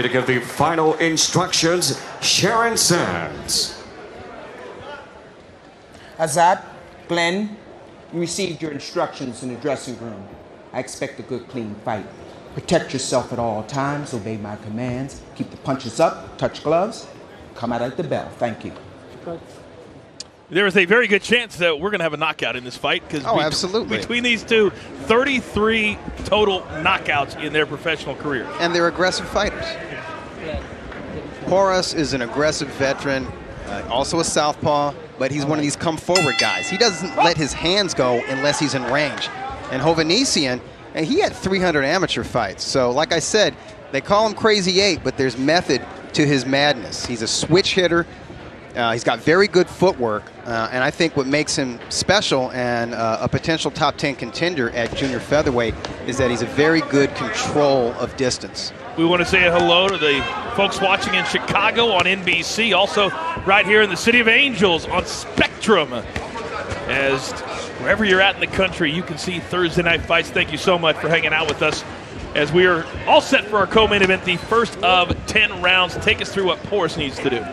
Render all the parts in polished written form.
To give the final instructions, Sharon Sands. Azat, Glenn, you received your instructions in the dressing room. I expect a good, clean fight. Protect yourself at all times, obey my commands, keep the punches up, touch gloves, come out at the bell. Thank you. There is a very good chance that we're going to have a knockout in this fight because absolutely. Between these two, 33 total knockouts in their professional career. And they're aggressive fighters. Porras is an aggressive veteran, also a southpaw, but he's one of these come-forward guys. He doesn't let his hands go unless he's in range. And Hovhannissian, and he had 300 amateur fights. So, like I said, they call him Crazy 8, but there's method to his madness. He's a switch hitter. He's got very good footwork, and I think what makes him special and a potential top 10 contender at junior featherweight is that he's a very good control of distance. We want to say hello to the folks watching in Chicago on NBC, also right here in the City of Angels on Spectrum. As wherever you're at in the country, you can see Thursday Night Fights. Thank you so much for hanging out with us as we are all set for our co-main event, the first of 10 rounds. Take us through what Porras needs to do.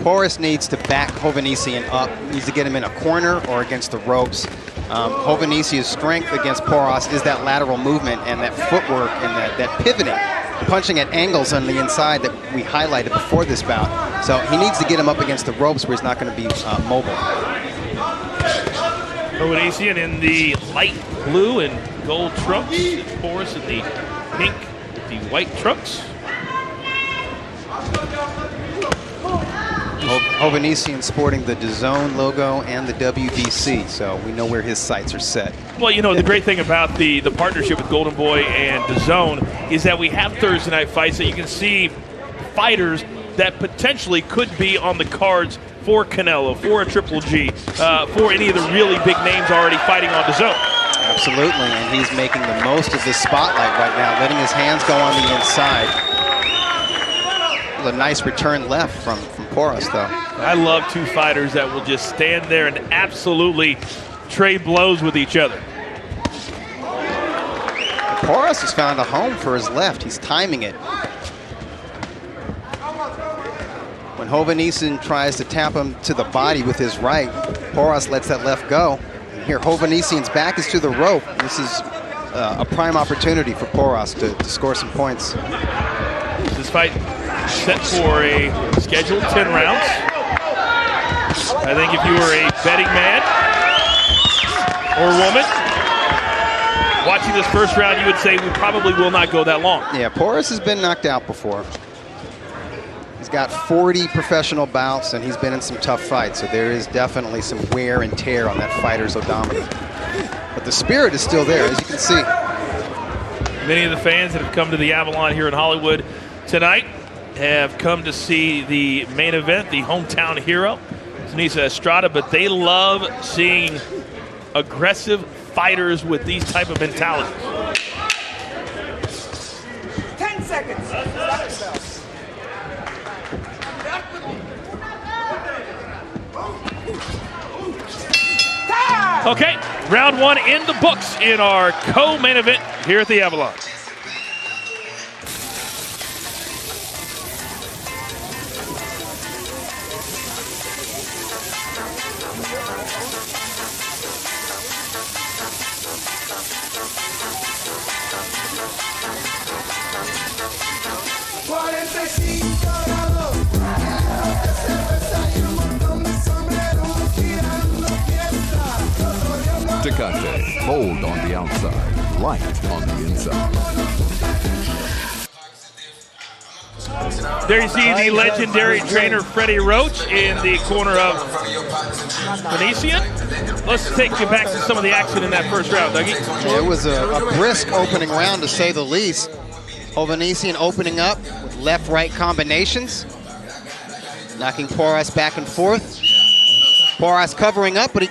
Porras needs to back Hovhannissian up, needs to get him in a corner or against the ropes. Hovhannissian's strength against Porras is that lateral movement and that footwork and that pivoting, punching at angles on the inside that we highlighted before this bout. So he needs to get him up against the ropes where he's not going to be mobile. Hovhannissian in the light blue and gold trunks, Porras in the pink with the white trunks. Hovhannissian sporting the DAZN logo and the WBC, so we know where his sights are set. Well, you know, the great thing about the partnership with Golden Boy and DAZN is that we have Thursday Night Fights that you can see fighters that potentially could be on the cards for Canelo, for a Triple G, for any of the really big names already fighting on DAZN. Absolutely, and he's making the most of this spotlight right now, letting his hands go on the inside. A nice return left from Porras, though. I love two fighters that will just stand there and absolutely trade blows with each other. Porras has found a home for his left. He's timing it. When Hovhannissian tries to tap him to the body with his right, Porras lets that left go. And here, Hovhannissian's back is to the rope. This is a prime opportunity for Porras to score some points. This fight set for a scheduled 10 rounds. I think if you were a betting man or woman watching this first round, you would say we probably will not go that long. Yeah, Porras has been knocked out before. He's got 40 professional bouts, and he's been in some tough fights, so there is definitely some wear and tear on that fighter's odometer. But the spirit is still there, as you can see. Many of the fans that have come to the Avalon here in Hollywood tonight have come to see the main event, the hometown hero, Seniesa Estrada, but they love seeing aggressive fighters with these type of mentalities. 10 seconds. Okay, round one in the books in our co-main event here at the Avalon. Tecate, bold on the outside, light on the inside. There you see the legendary trainer Freddie Roach in the corner of Hovhannissian. Let's take you back to some of the action in that first round, Dougie. It was a brisk opening round, to say the least. Hovhannissian opening up with left-right combinations, knocking Porras back and forth. Porras covering up, but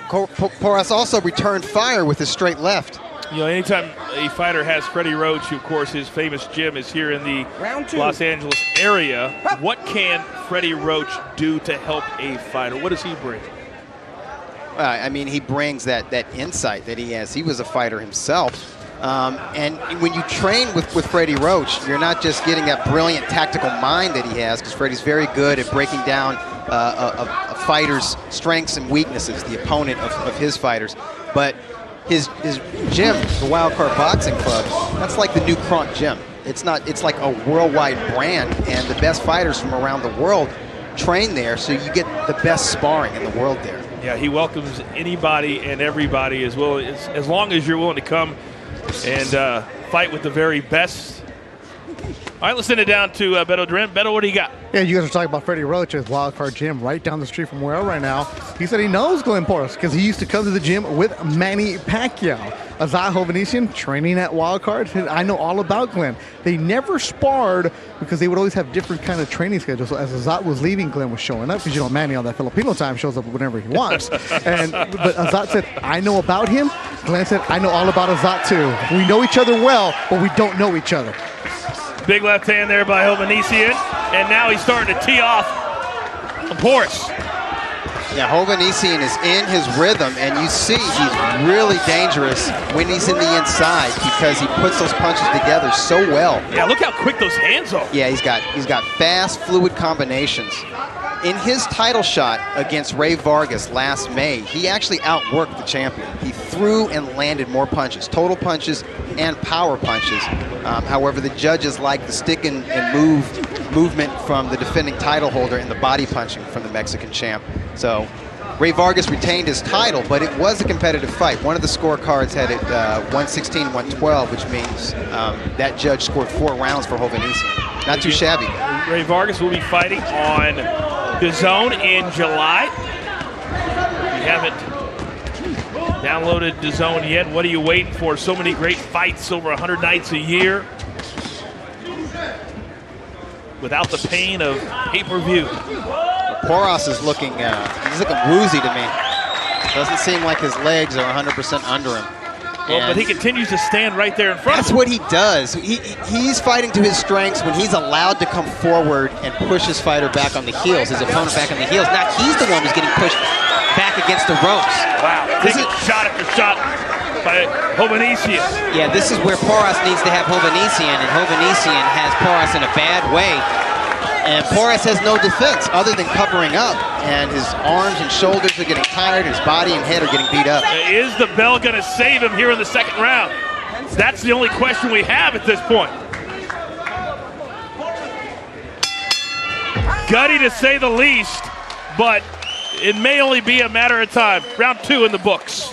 Porras also returned fire with his straight left. You know, anytime a fighter has Freddie Roach, who, of course, his famous gym is here in the Los Angeles area, what can Freddie Roach do to help a fighter? What does he bring? I mean, he brings that insight that he has. He was a fighter himself. And when you train with Freddie Roach, you're not just getting that brilliant tactical mind that he has, because Freddie's very good at breaking down a fighter's strengths and weaknesses, the opponent of his fighters. But his gym, the Wildcard Boxing Club, that's like the new Kronk Gym. It's like a worldwide brand, and the best fighters from around the world train there, so you get the best sparring in the world there. Yeah, he welcomes anybody and everybody as well, as long as you're willing to come and fight with the very best. All right, let's send it down to Beto Duran. Beto, what do you got? Yeah, you guys are talking about Freddie Roach's Wildcard Gym right down the street from where I'm right now. He said he knows Glenn Porras because he used to come to the gym with Manny Pacquiao. Azat Hovhannissian training at Wildcard said, I know all about Glenn. They never sparred because they would always have different kind of training schedules. So as Azat was leaving, Glenn was showing up, because you know Manny on that Filipino time shows up whenever he wants. But Azat said, I know about him. Glenn said, I know all about Azat too. We know each other well, but we don't know each other. Big left hand there by Hovhannissian, and now he's starting to tee off Porras. Yeah, Hovhannissian is in his rhythm, and you see he's really dangerous when he's in the inside, because he puts those punches together so well. Yeah, look how quick those hands are. Yeah, he's got fast, fluid combinations. In his title shot against Ray Vargas last May, he actually outworked the champion. He threw and landed more punches, total punches and power punches. However, the judges like the stick and movement from the defending title holder and the body punching from the Mexican champ. So Ray Vargas retained his title, but it was a competitive fight. One of the scorecards had it 116-112, which means that judge scored 4 rounds for Hovhannissian. Not too shabby. Ray Vargas will be fighting on DAZN in July. If you haven't downloaded DAZN yet, what are you waiting for? So many great fights over 100 nights a year without the pain of pay-per-view. Porras is looking, he's looking woozy to me. Doesn't seem like his legs are 100% under him. Well, but he continues to stand right there in front. That's what he does. He's fighting to his strengths when he's allowed to come forward and push his fighter back on the heels, his opponent back on the heels. Now he's the one who's getting pushed back against the ropes. Wow, taking shot after shot by Hovhannissian. Yeah, this is where Porras needs to have Hovhannissian, and Hovhannissian has Porras in a bad way. And Porras has no defense other than covering up, and his arms and shoulders are getting tired, his body and head are getting beat up. Is the bell going to save him here in the second round? That's the only question we have at this point. Gutty to say the least, but it may only be a matter of time. Round 2 in the books.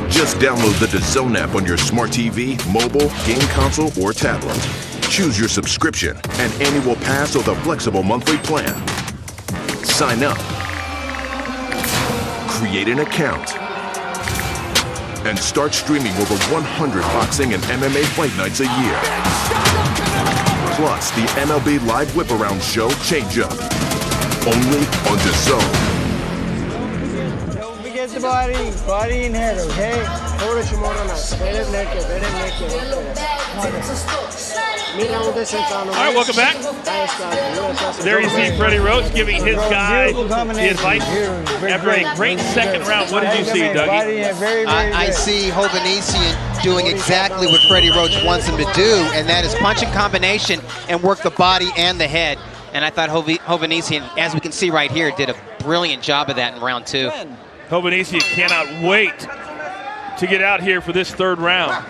Just download the DAZN app on your smart TV, mobile, game console, or tablet. Choose your subscription and annual pass or the flexible monthly plan. Sign up, create an account, and start streaming over 100 boxing and MMA fight nights a year. Plus the MLB Live Whip Around Show Change Up. Only on DAZN. Don't forget the body and head, okay? All right, welcome back. There you see Freddie Roach giving his guy the advice after a great second round. What did you see, Dougie? I see Hovhannissian doing exactly what Freddie Roach wants him to do, and that is punch in combination and work the body and the head. And I thought Hovhannissian, as we can see right here, did a brilliant job of that in round 2. Hovhannissian cannot wait to get out here for this third round.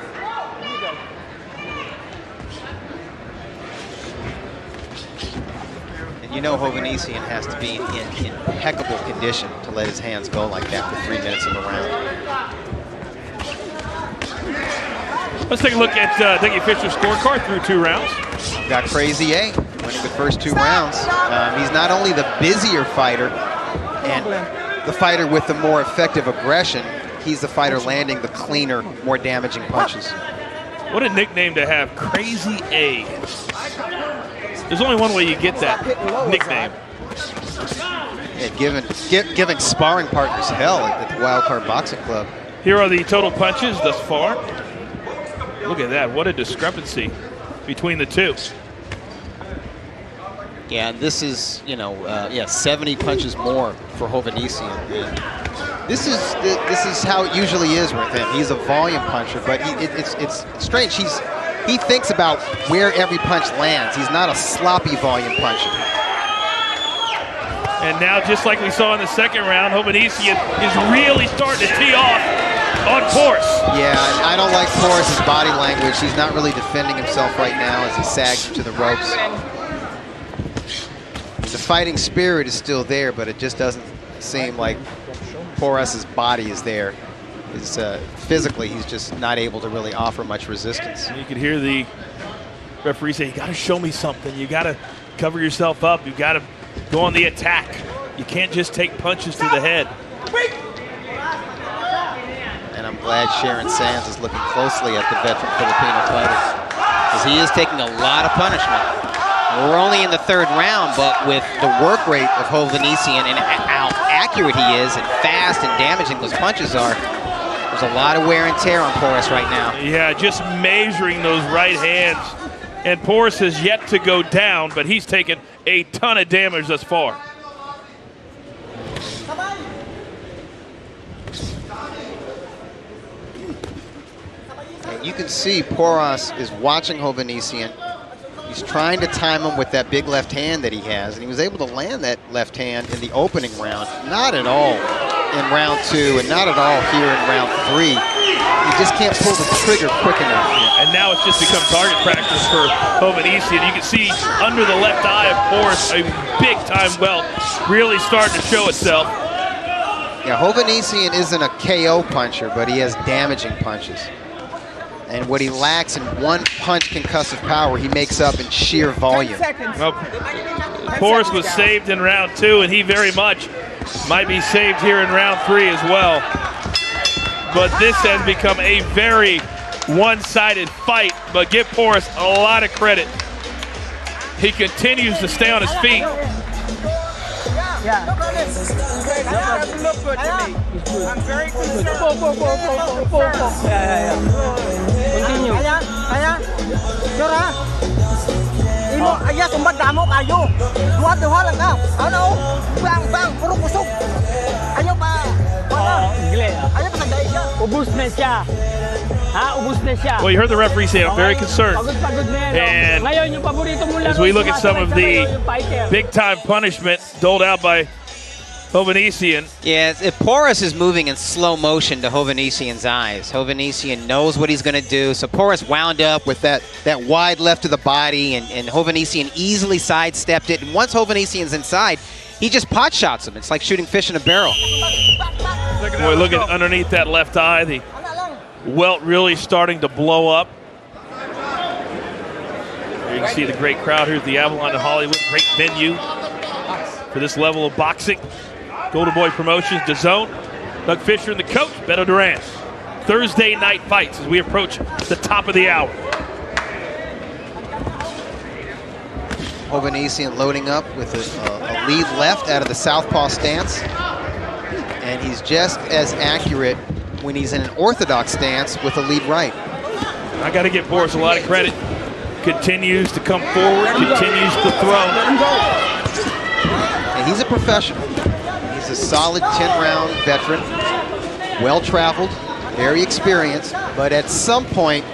And you know Hovhannissian has to be in impeccable condition to let his hands go like that for 3 minutes in the round. Let's take a look at Dougie Fisher's scorecard through 2 rounds. Got Crazy A winning the first 2 rounds. He's not only the busier fighter and the fighter with the more effective aggression, he's the fighter landing the cleaner, more damaging punches. What a nickname to have, Crazy A. There's only one way you get that nickname. Yeah, giving sparring partners hell at the Wildcard Boxing Club. Here are the total punches thus far. Look at that, what a discrepancy between the two. Yeah, this is, 70 punches more for Hovhannissian. This is how it usually is with him. He's a volume puncher, but it's strange. He thinks about where every punch lands. He's not a sloppy volume puncher. And now, just like we saw in the second round, Hovhannissian is really starting to tee off on Porras. Yeah, and I don't like Porras' body language. He's not really defending himself right now as he sags into the ropes. The fighting spirit is still there, but it just doesn't seem like Porras' body is there. Physically, he's just not able to really offer much resistance. You could hear the referee say, you got to show me something. You got to cover yourself up. You got to go on the attack. You can't just take punches to the head. And I'm glad Sharon Sands is looking closely at the veteran Filipino fighter, because he is taking a lot of punishment. We're only in the third round, but with the work rate of Hovhannissian and how accurate he is and fast and damaging those punches are, there's a lot of wear and tear on Porras right now. Yeah, just measuring those right hands. And Porras has yet to go down, but he's taken a ton of damage thus far. And you can see Porras is watching Hovhannissian. He's trying to time him with that big left hand that he has, and he was able to land that left hand in the opening round. Not at all in round 2, and not at all here in round 3. He just can't pull the trigger quick enough. And now it's just become target practice for Hovhannissian. You can see under the left eye of Porras a big-time welt really starting to show itself. Yeah, Hovhannissian isn't a KO puncher, but he has damaging punches. And what he lacks in one punch concussive power, he makes up in sheer volume. Well, Porras was saved in round 2, and he very much might be saved here in round 3 as well. But this has become a very one-sided fight, but give Porras a lot of credit. He continues to stay on his feet. Yeah. Look good to me. I'm very concerned. Continue. Imo aya tumbat damo kayo. Duha lang ka. Ano? Bang puro kusog. Ayaw pa. Ayaw pa sa dai siya. Ubus na siya. Well, you heard the referee say, I'm very concerned. And as we look at some of the big-time punishment doled out by Hovhannissian. Yeah, Porras is moving in slow motion to Hovhannissian's eyes. Hovhannissian knows what he's going to do, so Porras wound up with that wide left of the body, and Hovhannissian easily sidestepped it. And once Hovhannissian's inside, he just pot shots him. It's like shooting fish in a barrel. Boy, look at underneath that left eye. The welt really starting to blow up. Here you can see the great crowd here at the Avalon in Hollywood. Great venue for this level of boxing. Golden Boy Promotions, DAZN, Doug Fisher and the coach, Beto Duran. Thursday night fights as we approach the top of the hour. Hovhannissian loading up with a lead left out of the southpaw stance. And he's just as accurate when he's in an orthodox stance with a lead right. I got to give Porras a lot of credit. Continues to come forward, continues to throw. And he's a professional. He's a solid 10-round veteran, well-traveled, very experienced, but at some point,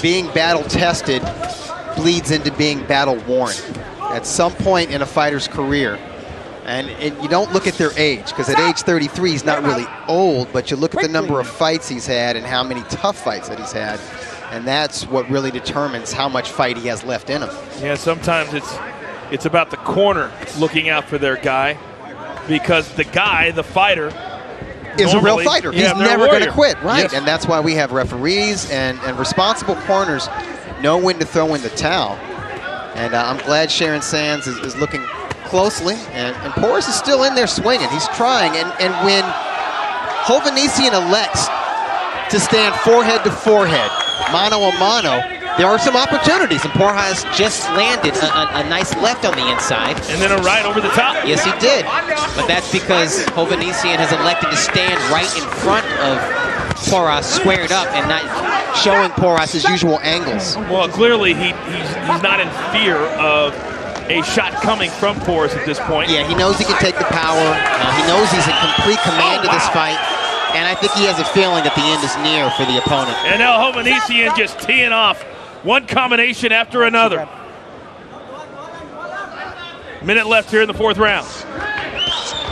being battle-tested bleeds into being battle-worn. At some point in a fighter's career, and you don't look at their age, because at age 33, he's not really old, but you look at the number of fights he's had and how many tough fights that he's had, and that's what really determines how much fight he has left in him. Yeah, sometimes it's about the corner looking out for their guy, because the guy, the fighter, is a real fighter. Yeah, he's never going to quit, right? Yes. And that's why we have referees and responsible corners know when to throw in the towel. And I'm glad Sharon Sands is looking closely, and Porras is still in there swinging. He's trying, and when Hovhannissian elects to stand forehead to forehead, mano a mano, there are some opportunities, and Porras just landed a nice left on the inside. And then a right over the top. Yes, he did. But that's because Hovhannissian has elected to stand right in front of Porras, squared up, and not showing Porras his usual angles. Well, clearly he's not in fear of a shot coming from Porras at this point. Yeah, he knows he can take the power. He knows he's in complete command of this fight. And I think he has a feeling that the end is near for the opponent. And now Hovhannissian just teeing off one combination after another. Minute left here in the 4th round.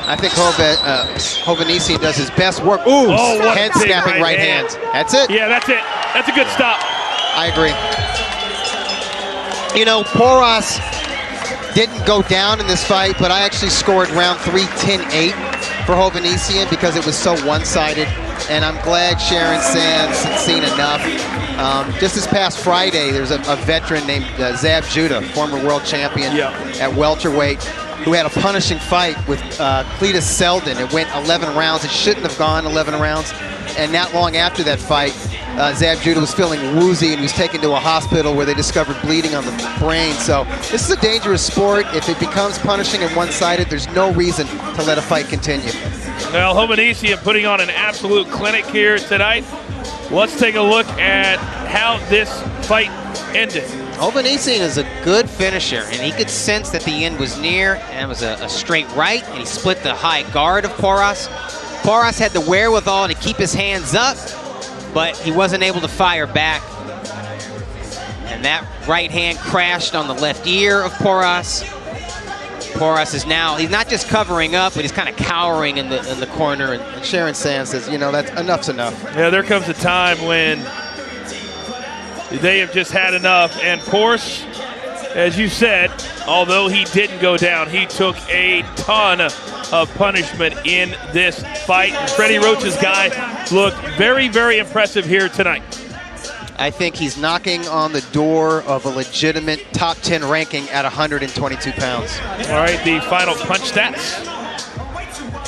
I think Hovhannissian does his best work. Ooh, head snapping right hand. That's it. Yeah, that's it. That's a good stop. I agree. You know, Porras didn't go down in this fight, but I actually scored round 3, 10-8 for Hovhannissian because it was so one-sided. And I'm glad Sharon Sands had seen enough. Just this past Friday, there's a veteran named Azat Judah, former world champion at welterweight, who had a punishing fight with Cletus Selden. It went 11 rounds. It shouldn't have gone 11 rounds. And not long after that fight, Azat Judah was feeling woozy and was taken to a hospital where they discovered bleeding on the brain. So this is a dangerous sport. If it becomes punishing and one-sided, there's no reason to let a fight continue. Well, Hovhannissian putting on an absolute clinic here tonight. Let's take a look at how this fight ended. Hovhannissian is a good finisher, and he could sense that the end was near, and it was a straight right, and he split the high guard of Porras. Porras had the wherewithal to keep his hands up, but he wasn't able to fire back. And that right hand crashed on the left ear of Porras. Porras is now, he's not just covering up, but he's kind of cowering in the corner. And Sharon Sands says, you know, enough's enough. Yeah, there comes a time when they have just had enough. And Porras, as you said, although he didn't go down, he took a ton of punishment in this fight. Freddie Roach's guy looked very, very impressive here tonight. I think he's knocking on the door of a legitimate top 10 ranking at 122 pounds. All right, the final punch stats.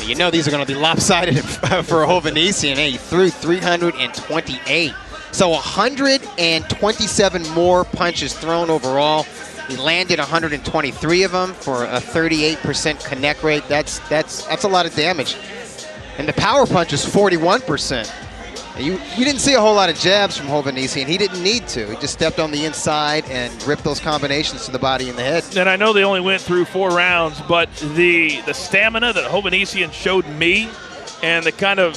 You know these are going to be lopsided for Hovhannissian. He threw 328. So 127 more punches thrown overall. He landed 123 of them for a 38% connect rate. That's a lot of damage. And the power punch is 41%. You didn't see a whole lot of jabs from Hovhannissian. He didn't need to. He just stepped on the inside and ripped those combinations to the body and the head. And I know they only went through 4 rounds, but the stamina that Hovhannissian showed me and the kind of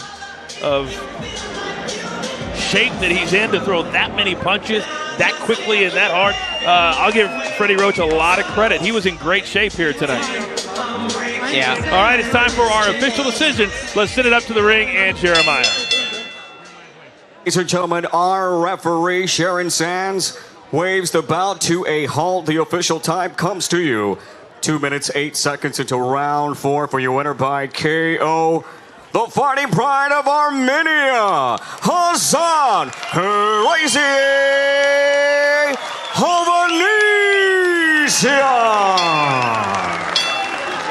shape that he's in to throw that many punches that quickly and that hard, I'll give Freddie Roach a lot of credit. He was in great shape here tonight. Yeah. All right, it's time for our official decision. Let's send it up to the ring and Jeremiah. Ladies and gentlemen, our referee, Sharon Sands, waves the bout to a halt. The official time comes to you. 2 minutes, 8 seconds into round 4 for your winner by KO. The fighting pride of Armenia, Azat Hovhannissian.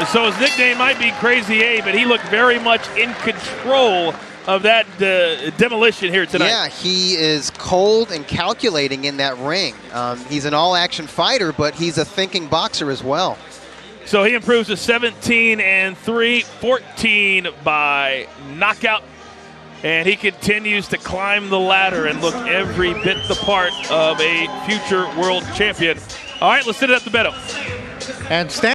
So his nickname might be Crazy A, but he looked very much in control of that demolition here tonight. Yeah, he is cold and calculating in that ring. He's an all-action fighter, but he's a thinking boxer as well. So he improves to 17-3, 14 by knockout. And he continues to climb the ladder and look every bit the part of a future world champion. All right, let's send it up to Beto. And stand